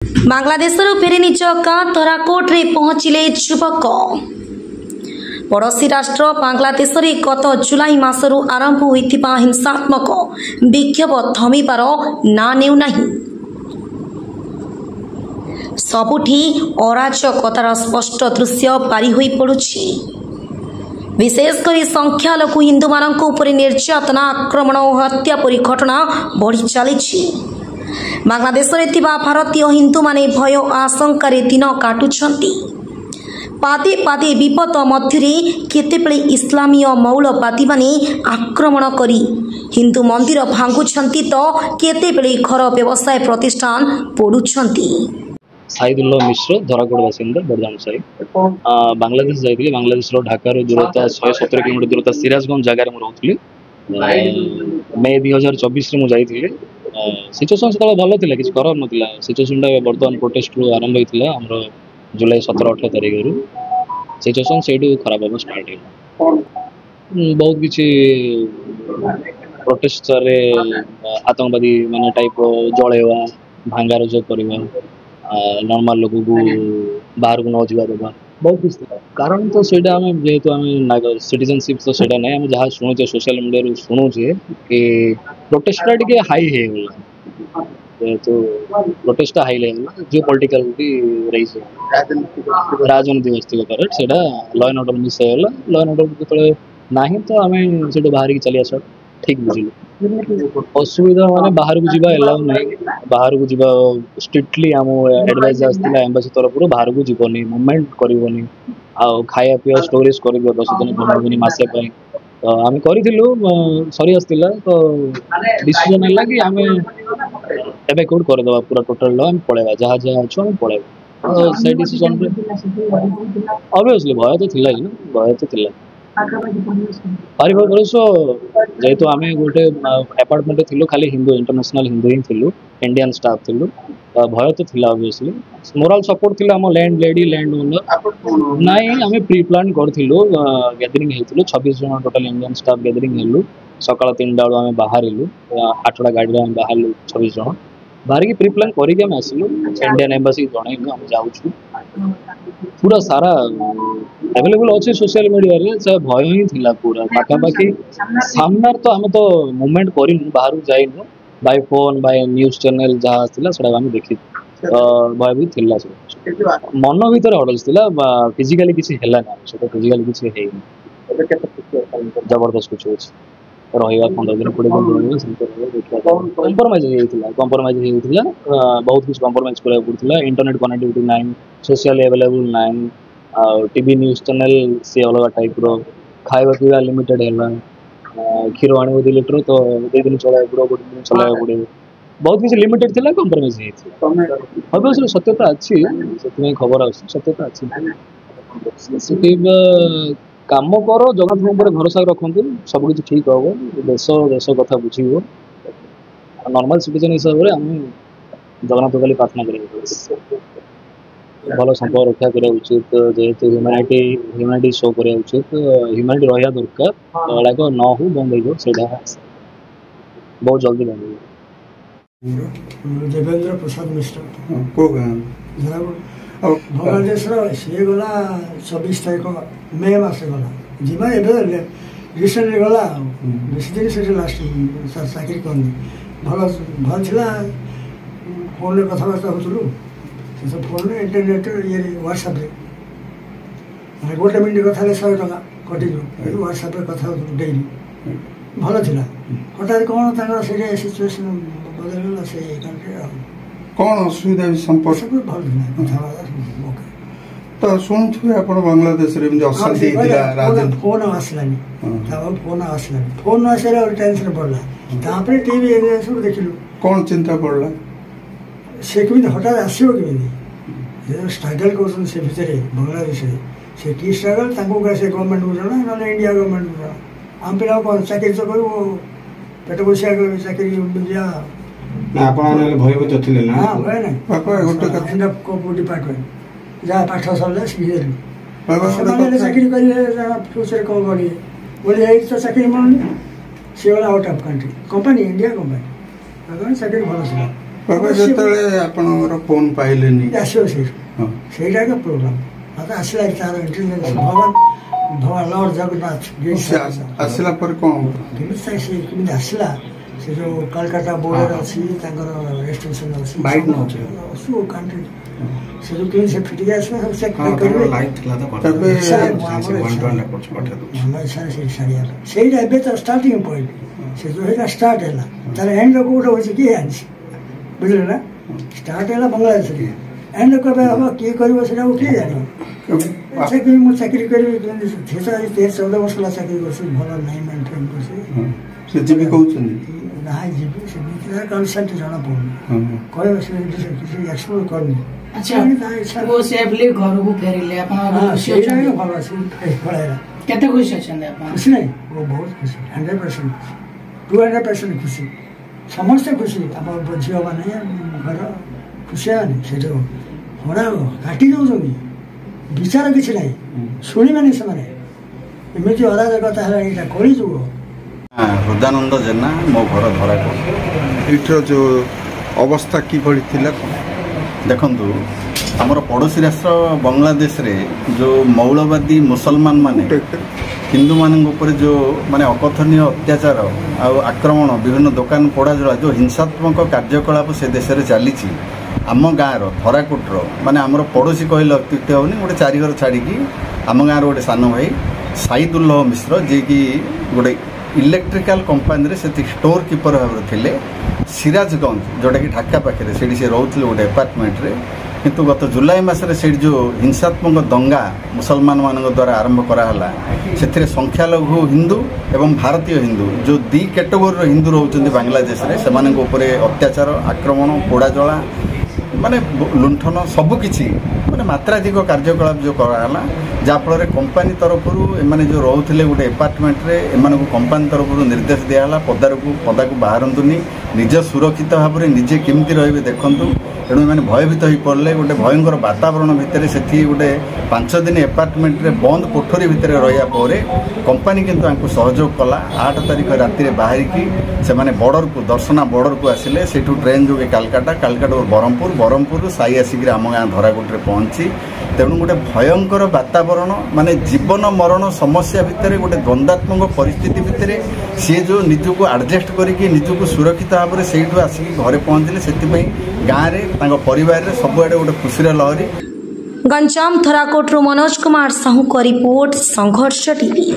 बांग्लादेश फेरी निज गाँ तराकोट रे पहुंचिले युवक। पड़ोशी राष्ट्र बांग्लादेश रे गत जुलाई मासरू आरंभ होइथिबा हिंसात्मक विक्षोभ थमिबार ना नेउ नाही। सबुठी अराजकतार स्पष्ट दृश्य पारी होई पड़ुछि। विशेषकर संख्यालघु हिंदू मानक उपरि निर्यातना आक्रमण और हत्या परि घटना बढ़ी चली। बांग्लादेश रे थिबा भारतीय हिंदू माने भय आशंकार दिन काटुछंती। पादे पादे विपद मध्यरे केतेबेले इस्लामीय मौलवादी माने आक्रमण करी हिंदू मंदिर भांगुछंती तो केतेबेले घर व्यवसाय प्रतिष्ठान पोड़ुछंती। साइदुल्लाह मिश्र धराकोट बासिंदा बड़दान साई बांग्लादेश जाइए। बांग्लादेश ढाका दूरता 117 किलोमीटर दूरता सिराजगंज जगह रोली मे 2024 मुझे सिचुएसन से भल थी किसी खराब नाला। सिचुएसन बर्तमान प्रोटेस्ट रू आरंभ होता आम जुलाई 17-18 तारीख रू सिचुएसन से खराब हम स्टार्ट है। बहुत किसी प्रोटेस्ट आतंकवादी मान टाइप जलैवा भांगारुज करवा नॉर्मल लोक को बाहर को न जा देवा बहुत किसी कारण तो सहीटा आम जेहेतु आम सिटीजनशिप तो सहीटा ना आम जहाँ शुणुचे सोशल मीडिया शुणुचे कि प्रोटेस्टा टे हाई होगा जेहेतु प्रोटेस्टा हाई लेवल जो पॉलिटिकल भी रही राजनीति व्यवस्थित करेक्ट से लॉ एंड ऑर्डर मिस होगा। लॉ एंड ऑर्डर जो ना तो आम से बाहर की चली आस ठीक बुझिलु। असुविधा माने बाहर को जीवा एलाउ नहीं। बाहर को जीवा स्ट्रिक्टली आम एडवाइस आसला एम्बासी तरफ बाहर को जीवनी मूवमेंट करनी आ खाया पीवा स्टोरेज कर 10 दिन 15 दिन मसे तो आम करूँ सरी आसला तो डिसीजन है कि आम एवैक्यूएट करदे पूरा टोटल आम पलैबा जहाँ जहाँ अच्छे आम पलैबा तो से डिसीजन ऑब्वियसली भय तो थिला ही ना भय तो थिला पारिवारिक बरस जेहेतु आम गोटे अपार्टमेंट थी खाली हिंदू इंटरनेशनल हिंदू ही थी इंडियन स्टाफ थी भय तो थिला ऑब्वियसली मोराल सपोर्ट थिला हम लैंड लेडी लैंड ओनर नाई आम प्री प्लान करूँ गैदरिंग होती 26 जन टोटाल इंडियन स्टाफ गैदरिंग हेलु सकाल 3टा बेलू आम बाहर 8टा गाड़ी में बाहर 26 जन बाहर की प्री प्लान करके आम आसलु इंडियन एम्बासी जनइलु आम जाऊँ पूरा सारा अवेलेबल अच्छे सोशल मीडिया से भय ही थिला पूरा पाखापाखि सामने तो आम तो मूवमेंट करूँ बाहर जाइनु by phone by news channel जहाँ आसला से आम देखी भय भी थिला मन भर हडल्स फिजिकाली किसी है फिजिकाली किसी जबरदस्त कुछ रहा 15 दिन 20 दिन कंप्रोमाइज बहुत कुछ कंप्रोमाइज करा पड़ा। इंटरनेट कनेक्टिविटी ना सोशल अवेलेबल ना टीवी न्यूज चैनल सी अलग टाइप रो खावा पीवा लिमिटेड है क्षीर आण 2 लीटर तो 2 दिन चलाया पड़ो 1 दिन चलाया पड़े बहुत किसी लिमिटेड थी कंप्रोमाइज ऑब्वियसली सत्यता अच्छी से खबर आ सत्यता अच्छी काम कर जगन्नाथ भरोसा रखु सब किसी ठीक हम देश देश कथा बुझे नॉर्मल सिटीजन हिसाब से आम जगन्नाथ खाली प्रार्थना कर भल संपर्क रक्षा करा उचित जेहेतु ह्यूमानिटी शो करा उचित ह्यूमानिटी रहा दरकार एलाक न हो बंद हो बहुत जल्दी बंद हो। देवेंद्र प्रसाद मिश्र बांग्लादेश सी गला 24 तारीख मे मस गला जीवा एवं रिसेंटली गला बेस दिन से लास्ट चाकरी कर भल भल था फोन कथबार्ता हो फोन इंटरनेट ये व्हाट्सएप गोटे मिनट कथा 100 टका कटिज व्हाट्सएप कथा डेली भल था हठात कौन से सिचुएसन बदलगला से कंट्री कौन असुविधा संपर्क भल तो शुणुवे आप बांग्लादेश फोन आसलानी फोन आसलानी फोन आसला टेंशन पड़ा टीवी सब देखिलु कौन चिंता पड़ा से कमी हठात आसो कमी स्ट्रगल कर से भितर बांग्लादेश से कि स्ट्रगल से गवर्नमेंट को जना ना इंडिया गवर्नमेंट को जना आम पिला कौन चाकरी तो करूँ पेट बसिया चाकरी मिल भयभूत थे ना भय ना डिपार्टमेंट जहाँ पाठ सरला शिखिदेलु चाकरी करेंगे फ्यूचर कौन करेंगे बोले यही तो चाकरी मिलूनी सी गला out of country company India company चाकरी भल ବାବା ଯେତେବେଳେ ଆପଣଙ୍କର ଫୋନ୍ ପାଇଲେନି ଆସିବ ସେଇଠୁ ହଁ ସେଇଟା ଏକ ପ୍ରୋଗ୍ରାମ ମତେ ଆସିଲା ତାର ଇଣ୍ଟେଲିଜେନ୍ସ ଭଗବାନ ଲର୍ଡ ଜଗନ୍ନାଥ ସେ ଆସିଲା ପରେ କ'ଣ କେମିତି ସେ କେମିତି ଆସିଲା ସେ ଯୋଉ କଲକାତା ବୋର୍ଡର ଅଛି ତାଙ୍କର ରେଷ୍ଟ୍ରିକ୍ସନ ଅଛି ବାଇକ୍ ନଉଛି ସବୁ କଣ୍ଟ୍ରି ସେ ଯୋଉ କେମିତି ସେ ଫିଟିକି ଆସିଲା ସବୁ ଚେକ୍ କରିବେ ତେବେ ଆମ ଇଚ୍ଛାରେ ସେଠି ଛାଡ଼ିବା ସେଇଟା ଏବେ ତ ଷ୍ଟାର୍ଟିଂ ପଏଣ୍ଟ ସେ ଯୋଉ ସେଇଟା ଷ୍ଟାର୍ଟ ହେଲା ତାର ଏଣ୍ଡ କୋଉଟା ହଉଛି କିଏ ଜାଣିଛି ବୁଝିଲେ ନା ଷ୍ଟାର୍ଟ ହେଲା ବାଂଲାଦେଶରେ ଏଣ୍ଡ କେବେ ହବ କିଏ କରିବ ସେଇଟାକୁ କିଏ ଜାଣିବ ଚାକିରି ମୁଁ ଚାକିରି କରିବି କେମିତି ସେ ତ ଆଜି 13-14 ବର୍ଷ ହେଲା ଚାକିରି କରୁଛି ଭଲ ନାହିଁ ମେଣ୍ଟେନ୍ କରୁଛି ସେ ଯିବି କହୁଛନ୍ତି ନାହିଁ ଯିବି ସେମିତି ତାର କନସେଣ୍ଟ ଜଣାପଡ଼ୁନି କହିବ ସେ କିଛି ଏକ୍ସପ୍ଲୋର କରୁନି ଘରକୁ ଫେରିଲେ ଭଲ ଅଛି ପଳାଇଲା କେତେ ଖୁସି ଅଛନ୍ତି ଆପଣ ଖୁସି ନାହିଁ ବହୁତ ଖୁସି 100% ଖୁସି 200% ଖୁସି ସମସ୍ତେ ଖୁସି ଆମ ଝିଅମାନେ ଘର ଖୁସି ହେବାନି ସେଠୁ ହଣା କାଟି ଦେଉଛନ୍ତି ବିଚାର କିଛି ନାହିଁ ଶୁଣିବେନି ସେମାନେ ଏମିତି ଅରାଜକତା ହେଲାଣି ଏଇଟା କରିଯିବ ହୃଦାନନ୍ଦ ଜେନା ମୋ ଘର ଧରାକୋଟ ଏଇଠିର ଯେଉଁ ଅବସ୍ଥା କିଭଳି ଥିଲା ଦେଖନ୍ତୁ ଆମର ପଡ଼ୋଶୀ ରାଷ୍ଟ୍ର ବାଂଲାଦେଶରେ ଯେଉଁ ମୌଳବାଦୀ ମୁସଲମାନ ମାନେ ହିନ୍ଦୁମାନଙ୍କ ଉପରେ ଯେଉଁ ମାନେ ଅକଥନୀୟ ଅତ୍ୟାଚାର ଆଉ ଆକ୍ରମଣ ବିଭିନ୍ନ ଦୋକାନ ପୋଡ଼ାଜଳା ଯେଉଁ ହିଂସାତ୍ମକ କାର୍ଯ୍ୟକଳାପ ସେ ଦେଶରେ ଚାଲିଛି ଆମ ଗାଁର ଧରାକୋଟର ମାନେ ଆମର ପଡ଼ୋଶୀ କହିଲେ ଅତ୍ୟୁକ୍ତି ହେବନି ଗୋଟେ ଚାରିଘର ଛାଡ଼ିକି ଆମ ଗାଁର ଗୋଟେ ସାନ ଭାଇ ସାଇଦୁଲ୍ଲହ ମିଶ୍ର ଯିଏକି ଗୋଟେ ଇଲେକ୍ଟ୍ରିକାଲ କମ୍ପାନୀରେ ସେ ଷ୍ଟୋର କିପର ଭାବରେ ଥିଲେ ସିରାଜଗଞ୍ଜ ଯେଉଁଟାକି ଢାକା ପାଖରେ ସେଇଠି ସେ ରହୁଥିଲେ ଗୋଟେ ଆପାର୍ଟମେଣ୍ଟରେ କିନ୍ତୁ ଗତ ଜୁଲାଇ ମାସରେ ସେଇଠି ଯେଉଁ ହିଂସାତ୍ମକ ଦଙ୍ଗା ମୁସଲମାନମାନଙ୍କ ଦ୍ୱାରା ଆରମ୍ଭ କରାହେଲା ସେଥିରେ ସଂଖ୍ୟାଲଘୁ ହିନ୍ଦୁ ଏବଂ ଭାରତୀୟ ହିନ୍ଦୁ ଯେଉଁ ଦୁଇ କ୍ୟାଟେଗୋରୀର ହିନ୍ଦୁ ରହୁଛନ୍ତି ବାଂଲାଦେଶରେ ସେମାନଙ୍କ ଉପରେ ଅତ୍ୟାଚାର ଆକ୍ରମଣ ପୋଡ଼ାଜଳା ମାନେ ଲୁଣ୍ଠନ ସବୁକିଛି ମାନେ ମାତ୍ରାଧିକ କାର୍ଯ୍ୟକଳାପ ଯେଉଁ କରାହେଲା ଯାହାଫଳରେ କମ୍ପାନୀ ତରଫରୁ ଏମାନେ ଯେଉଁ ରହୁଥିଲେ ଗୋଟେ ଆପାର୍ଟମେଣ୍ଟରେ ଏମାନଙ୍କୁ କମ୍ପାନୀ ତରଫରୁ ନିର୍ଦ୍ଦେଶ ଦିଆହେଲା ପଦାକୁ ବାହାରନ୍ତୁନି ନିଜ ସୁରକ୍ଷିତ ଭାବରେ ନିଜେ କେମିତି ରହିବେ ଦେଖନ୍ତୁ ତେଣୁ ଏମାନେ ଭୟଭୀତ ହୋଇପଡ଼ିଲେ ଗୋଟେ ଭୟଙ୍କର ବାତାବରଣ ଭିତରେ ସେଠି ଗୋଟେ 5 ଦିନ ଆପାର୍ଟମେଣ୍ଟରେ ବନ୍ଦ କୋଠରୀ ଭିତରେ ରହିବା ପରେ କମ୍ପାନୀ କିନ୍ତୁ ତାଙ୍କୁ ସହଯୋଗ କଲା 8 ତାରିଖ ରାତିରେ ବାହାରିକି ସେମାନେ ବର୍ଡରକୁ ଦର୍ଶନା ବର୍ଡରକୁ ଆସିଲେ ସେଇଠୁ ଟ୍ରେନ୍ ଯୋଗେ କାଲକାଟାରୁ ବ୍ରହ୍ମପୁରରୁ ସାଇ ଆସିକିରି ଆମ ଗାଁ ଧରାକୋଟରେ ପହଞ୍ଚି ତେଣୁ ଗୋଟେ ଭୟଙ୍କର ବାତାବରଣ ମାନେ ଜୀବନ ମରଣ ସମସ୍ୟା ଭିତରେ ଗୋଟେ ଦ୍ୱନ୍ଦାତ୍ମକ ପରିସ୍ଥିତି ଭିତରେ ସିଏ ଯେଉଁ ନିଜକୁ ଆଡ଼ଜଷ୍ଟ କରିକି ନିଜକୁ ସୁରକ୍ଷିତ ଭାବରେ ସେଇଠୁ ଆସିକି ଘରେ ପହଞ୍ଚିଲେ ସେଥିପାଇଁ ଗାଁରେ ତାଙ୍କ ପରିବାରରେ ସବୁଆଡ଼େ ଗୋଟେ ଖୁସିର ଲହରୀ ଗଞ୍ଜାମ ଧରାକୋଟରୁ ମନୋଜ କୁମାର ସାହୁଙ୍କ ରିପୋର୍ଟ ସଂଘର୍ଷ ଟିଭି।